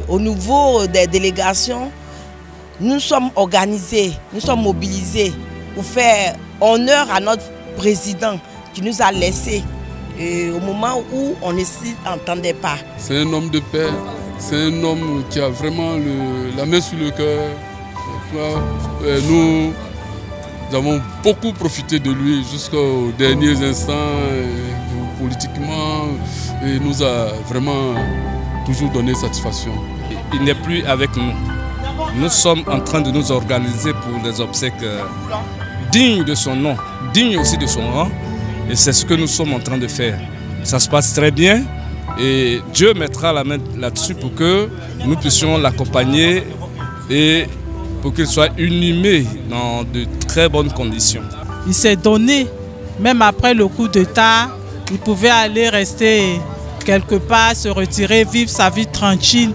Au niveau des délégations, nous sommes organisés, nous sommes mobilisés pour faire honneur à notre président qui nous a laissés au moment où on ne s'y entendait pas. C'est un homme de paix, c'est un homme qui a vraiment la main sur le cœur. Nous avons beaucoup profité de lui jusqu'aux derniers instants, politiquement, et nous a vraiment toujours donné satisfaction. Il n'est plus avec nous. Nous sommes en train de nous organiser pour des obsèques dignes de son nom, dignes aussi de son rang. Et c'est ce que nous sommes en train de faire. Ça se passe très bien et Dieu mettra la main là-dessus pour que nous puissions l'accompagner et pour qu'il soit inhumé dans de très bonnes conditions. Il s'est donné, même après le coup d'État, il pouvait aller rester quelque part, se retirer, vivre sa vie tranquille.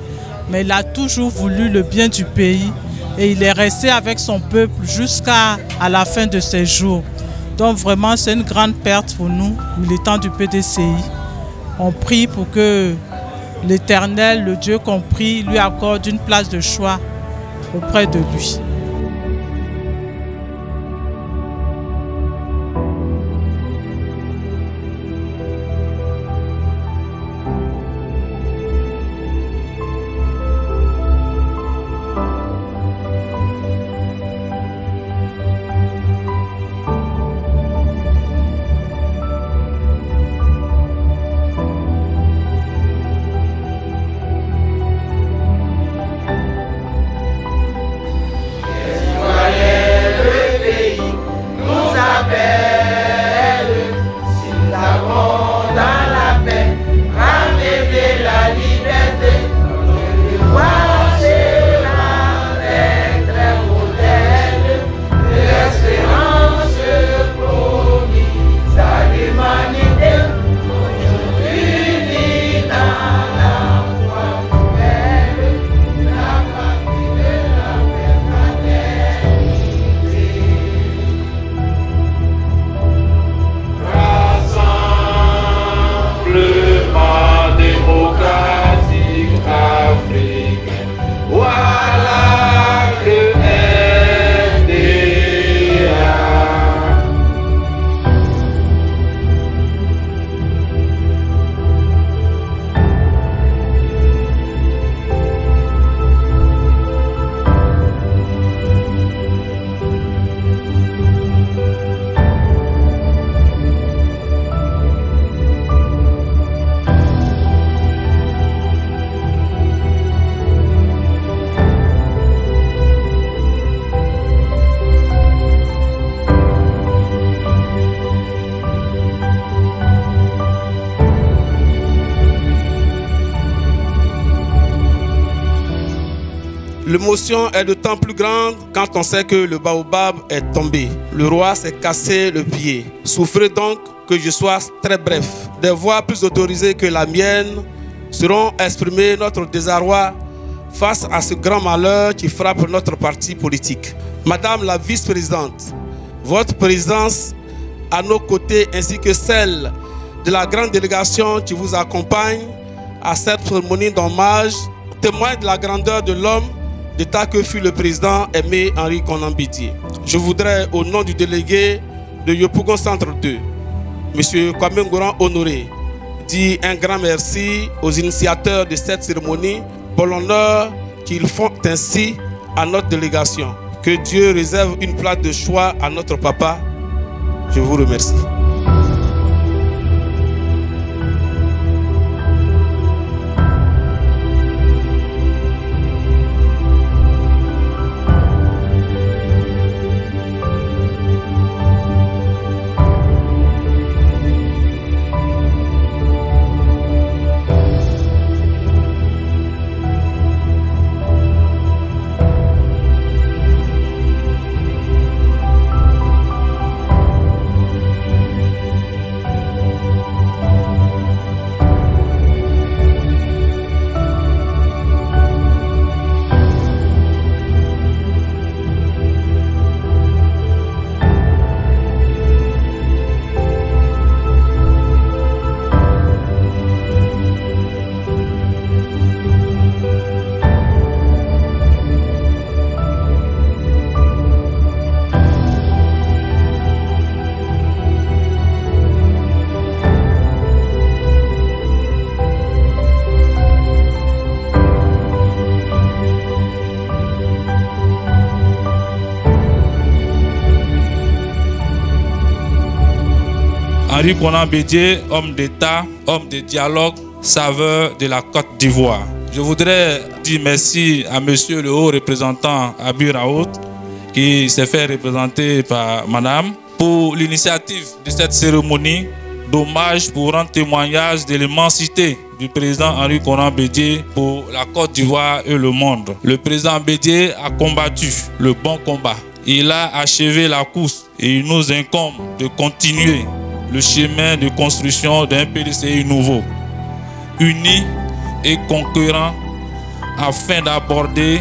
Mais il a toujours voulu le bien du pays et il est resté avec son peuple jusqu'à la fin de ses jours. Donc vraiment c'est une grande perte pour nous, militants du PDCI. On prie pour que l'Éternel, le Dieu compris, lui accorde une place de choix auprès de lui. L'émotion est d'autant plus grande quand on sait que le baobab est tombé. Le roi s'est cassé le pied. Souffrez donc que je sois très bref. Des voix plus autorisées que la mienne seront exprimées notre désarroi face à ce grand malheur qui frappe notre parti politique. Madame la vice-présidente, votre présence à nos côtés ainsi que celle de la grande délégation qui vous accompagne à cette cérémonie d'hommage témoigne de la grandeur de l'homme d'État que fut le président Aimé Henri Konan Bédié. Je voudrais, au nom du délégué de Yopougon Centre 2, M. Kwame Ngoran Honoré, dire un grand merci aux initiateurs de cette cérémonie pour l'honneur qu'ils font ainsi à notre délégation. Que Dieu réserve une place de choix à notre papa. Je vous remercie. Henri Konan Bédié, homme d'État, homme de dialogue, saveur de la Côte d'Ivoire. Je voudrais dire merci à monsieur le haut représentant Abi Raoult, qui s'est fait représenter par madame, pour l'initiative de cette cérémonie d'hommage pour rendre témoignage de l'immensité du président Henri Konan Bédié pour la Côte d'Ivoire et le monde. Le président Bédié a combattu le bon combat. Il a achevé la course et il nous incombe de continuer le chemin de construction d'un PDCI nouveau, uni et conquérant, afin d'aborder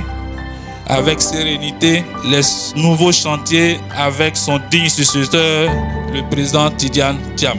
avec sérénité les nouveaux chantiers avec son digne successeur, le président Tidiane Thiam.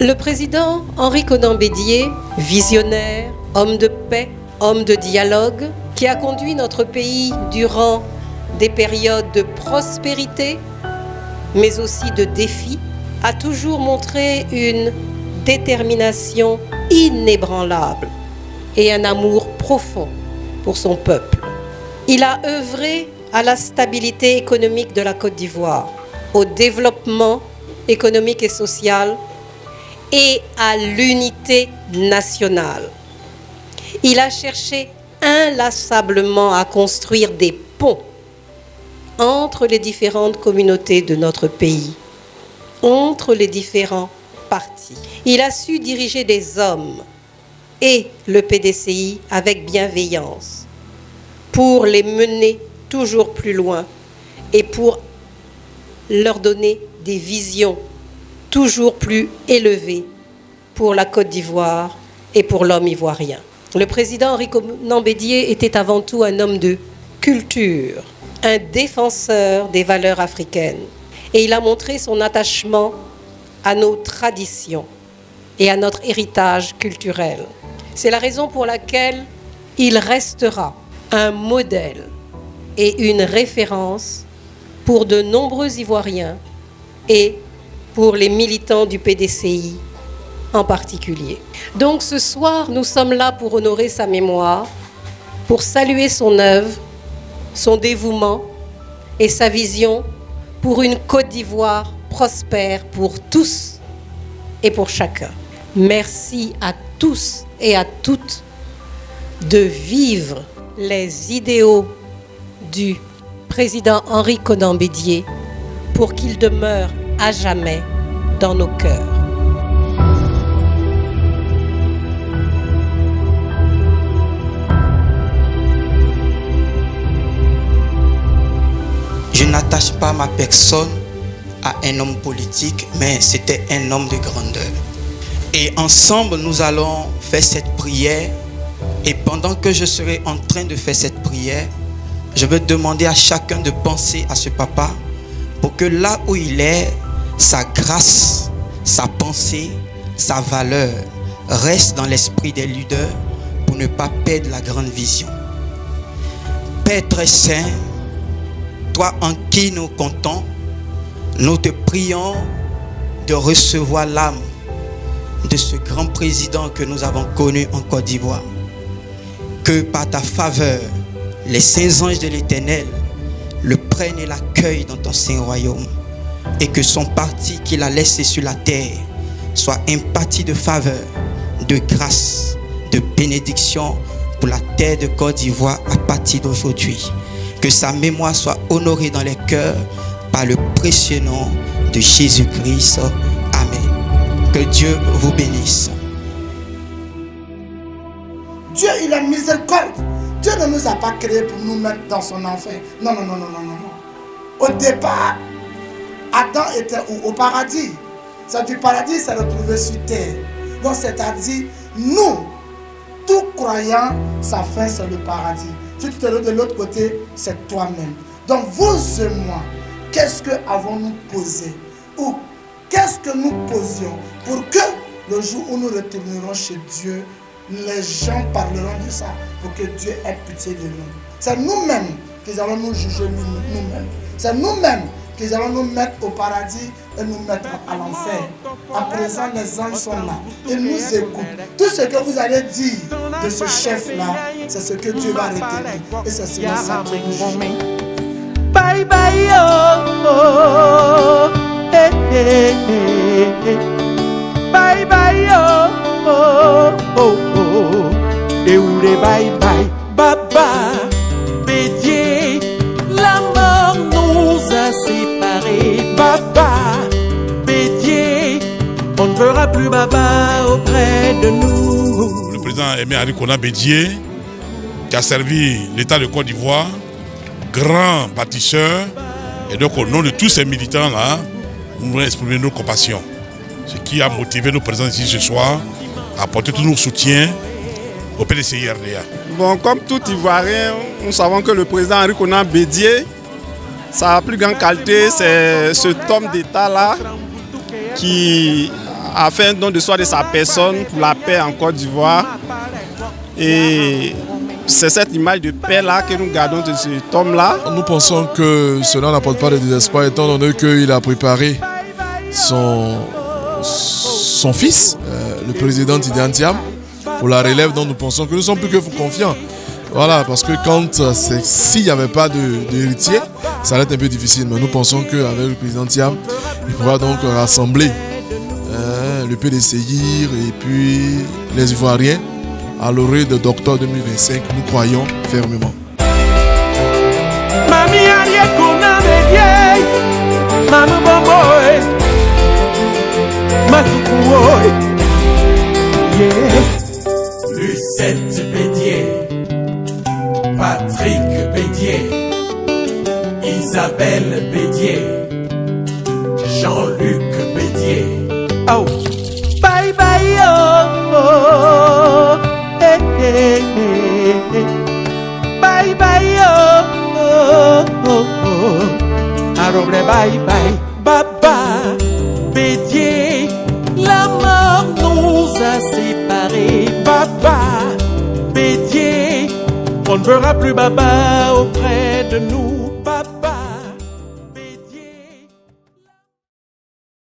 Le président Henri Konan Bédié, visionnaire, homme de paix, homme de dialogue, qui a conduit notre pays durant des périodes de prospérité, mais aussi de défis, a toujours montré une détermination inébranlable et un amour profond pour son peuple. Il a œuvré à la stabilité économique de la Côte d'Ivoire, au développement économique et social, et à l'unité nationale. Il a cherché inlassablement à construire des ponts entre les différentes communautés de notre pays, entre les différents partis. Il a su diriger des hommes et le PDCI avec bienveillance pour les mener toujours plus loin et pour leur donner des visions toujours plus élevé pour la Côte d'Ivoire et pour l'homme ivoirien. Le président Henri Konan Bédié était avant tout un homme de culture, un défenseur des valeurs africaines. Et il a montré son attachement à nos traditions et à notre héritage culturel. C'est la raison pour laquelle il restera un modèle et une référence pour de nombreux Ivoiriens et pour les militants du PDCI en particulier. Donc ce soir, nous sommes là pour honorer sa mémoire, pour saluer son œuvre, son dévouement et sa vision pour une Côte d'Ivoire prospère pour tous et pour chacun. Merci à tous et à toutes de vivre les idéaux du président Henri Konan Bédié pour qu'il demeure à jamais dans nos cœurs. Je n'attache pas ma personne à un homme politique, mais c'était un homme de grandeur. Et ensemble, nous allons faire cette prière. Et pendant que je serai en train de faire cette prière, je veux demander à chacun de penser à ce papa pour que là où il est, sa grâce, sa pensée, sa valeur reste dans l'esprit des leaders pour ne pas perdre la grande vision. Père très saint, toi en qui nous comptons, nous te prions de recevoir l'âme de ce grand président que nous avons connu en Côte d'Ivoire. Que par ta faveur, les saints anges de l'Éternel le prennent et l'accueillent dans ton saint royaume. Et que son parti qu'il a laissé sur la terre soit un parti de faveur, de grâce, de bénédiction pour la terre de Côte d'Ivoire à partir d'aujourd'hui. Que sa mémoire soit honorée dans les cœurs par le précieux nom de Jésus-Christ. Amen. Que Dieu vous bénisse. Dieu, il a miséricorde. Dieu ne nous a pas créés pour nous mettre dans son enfer. Non, non, non, non, non, non. Au départ, Adam était au paradis. Ça, du paradis s'est retrouvé sur terre. Donc, c'est-à-dire, nous, tout croyant, sa fin, c'est le paradis. Si tu te retrouves de l'autre côté, c'est toi-même. Donc, vous et moi, qu'est-ce que avons-nous posé? Ou qu'est-ce que nous posions pour que Le jour où nous retournerons chez Dieu, les gens parleront de ça pour que Dieu ait pitié de nous. C'est nous-mêmes qui allons nous juger nous-mêmes. C'est nous-mêmes qui allons nous mettre au paradis et nous mettre à l'enfer. À présent, les anges sont là. Ils nous écoutent. Tout ce que vous allez dire de ce chef-là, c'est ce que Dieu va retenir. Et c'est ce que ça qui nous juge. Bye bye oh, oh, hey, hey, hey, hey. Bye bye oh, oh, oh, oh. Déoulé bye bye Baba Bédié, la mort nous a séparés. Baba Bédié, on ne verra plus Baba auprès de nous. Le président Aimé Arikona Bédié, qui a servi l'État de Côte d'Ivoire, grand bâtisseur, et donc au nom de tous ces militants-là, nous voulons exprimer nos compassions. Ce qui a motivé nos présents ici ce soir à apporter tout nos soutiens au PDCI-RDA. Bon, comme tout Ivoirien, nous savons que le président Arikona Bédié, sa plus grande qualité, c'est cet homme d'État-là qui a fait un don de soi de sa personne pour la paix en Côte d'Ivoire. Et c'est cette image de paix-là que nous gardons de cet homme-là. Nous pensons que cela n'apporte pas de désespoir étant donné qu'il a préparé son fils, le président Tidiane Thiam, pour la relève, dont nous pensons que nous sommes plus que confiants. Voilà, parce que s'il n'y avait pas d'héritier, ça allait être un peu difficile. Mais nous pensons qu'avec le président Thiam, il pourra donc rassembler le PDCI et puis les Ivoiriens à l'orée d'octobre 2025, nous croyons fermement. Lucette Bédié, Patrick Bédié, Isabelle Bédié, Jean-Luc Bédié. Oh, bye bye oh, oh. Hey, hey, hey, hey. Bye bye oh, oh, oh, oh. Aroble bye bye Baba Bédié, la mort nous a séparés. Baba Bédié, on ne verra plus Baba auprès